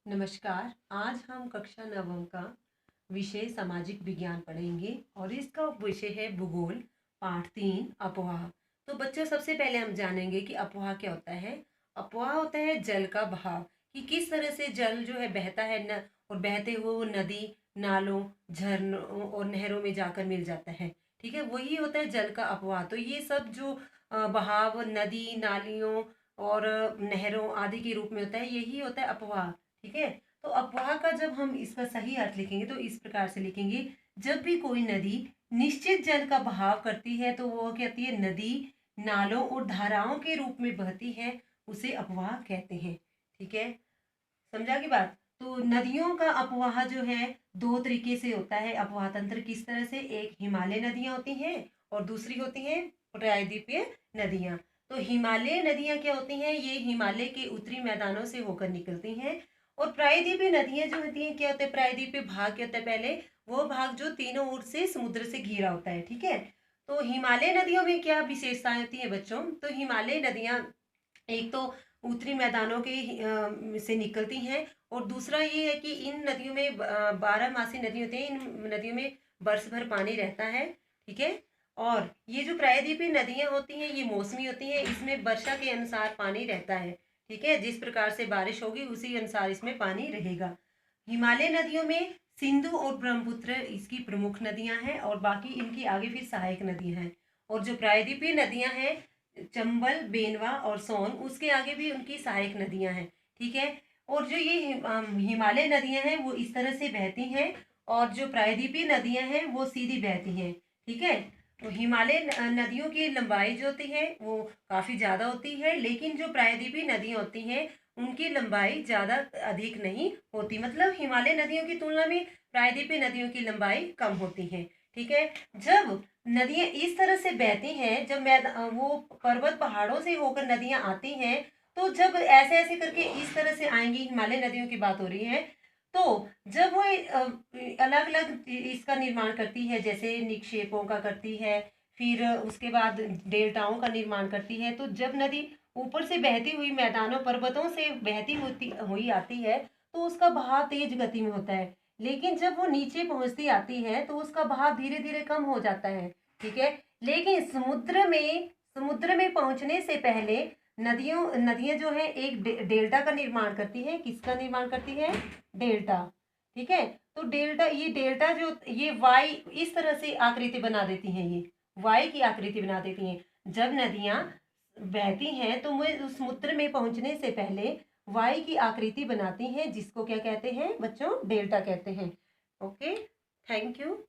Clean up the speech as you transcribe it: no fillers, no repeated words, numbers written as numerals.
नमस्कार। आज हम कक्षा नवम का विषय सामाजिक विज्ञान पढ़ेंगे और इसका विषय है भूगोल, पाठ 3 अपवाह। तो बच्चों, सबसे पहले हम जानेंगे कि अपवाह क्या होता है। अपवाह होता है जल का बहाव, कि किस तरह से जल जो है बहता है न, और बहते हुए वो नदी, नालों, झरनों और नहरों में जाकर मिल जाता है। ठीक है, वही होता है जल का अपवाह। तो ये सब जो बहाव नदी, नालियों और नहरों आदि के रूप में होता है, यही होता है अपवाह। ठीक है। तो अपवाह का जब हम इसका सही अर्थ लिखेंगे तो इस प्रकार से लिखेंगे। जब भी कोई नदी निश्चित जल का बहाव करती है तो वो कहती है नदी, नालों और धाराओं के रूप में बहती है, उसे अपवाह कहते हैं। ठीक है, समझा की बात। तो नदियों का अपवाह जो है दो तरीके से होता है। अपवाह तंत्र किस तरह से, एक हिमालय नदियां होती हैं और दूसरी होती हैं प्रायद्वीपीय नदियां। तो हिमालय नदियां क्या होती हैं, ये हिमालय के उत्तरी मैदानों से होकर निकलती हैं। और प्रायद्वीपीय नदियां जो होती हैं क्या होते हैं, प्रायद्वीपीय भाग क्या होता है, पहले वो भाग जो तीनों ओर से समुद्र से घिरा होता है। ठीक है। तो हिमालय नदियों में क्या विशेषताएं होती है बच्चों, तो हिमालय नदियां एक तो उत्तरी मैदानों के से निकलती हैं, और दूसरा ये है कि इन नदियों में 12 मासी नदी होती हैं। इन नदियों में बरस भर पानी रहता है। ठीक है। और ये जो प्रायद्वीपीय नदियां होती हैं ये मौसमी होती हैं, इसमें वर्षा के अनुसार पानी रहता है। ठीक है, जिस प्रकार से बारिश होगी उसी अनुसार इसमें पानी रहेगा। हिमालय नदियों में सिंधु और ब्रह्मपुत्र इसकी प्रमुख नदियां हैं, और बाकी इनकी आगे फिर सहायक नदियां हैं। और जो प्रायद्वीपीय नदियां हैं, चंबल, बेनवा और सोन, उसके आगे भी उनकी सहायक नदियां हैं। ठीक है। और जो ये हिमालय नदियां हैं वो इस तरह से बहती हैं, और जो प्रायद्वीपीय नदियां हैं वो सीधी बहती हैं। ठीक है। तो हिमालय नदियों की लंबाई जो होती है वो काफी ज्यादा होती है, लेकिन जो प्रायद्वीपीय नदियां होती हैं उनकी लंबाई ज्यादा अधिक नहीं होती। मतलब हिमालय नदियों की तुलना में प्रायद्वीपीय नदियों की लंबाई कम होती है। ठीक है। जब नदियां इस तरह से बहती हैं, जब वो पर्वत पहाड़ों से होकर नदियां आती हैं, तो जब ऐसे ऐसे करके इस तरह से आएंगी, हिमालय नदियों की बात हो रही है, तो जब वो अलग अलग इसका निर्माण करती है, जैसे निक्षेपों का करती है, फिर उसके बाद डेल्टाओं का निर्माण करती है, तो जब नदी ऊपर से बहती हुई मैदानों पर्वतों से बहती होती हुई आती है तो उसका बहाव तेज गति में होता है। लेकिन जब वो नीचे पहुंचती आती है तो उसका बहाव धीरे धीरे कम हो जाता है। ठीक है। लेकिन समुद्र में पहुंचने से पहले नदियां जो है एक डेल्टा का निर्माण करती है। किसका निर्माण करती है, डेल्टा। ठीक है। तो डेल्टा जो ये वाई इस तरह से आकृति बना देती हैं, ये वाई की आकृति बना देती हैं। जब नदियां बहती हैं तो वो समुद्र में पहुंचने से पहले वाई की आकृति बनाती हैं, जिसको क्या कहते हैं बच्चों, डेल्टा कहते हैं। Okay, thank you.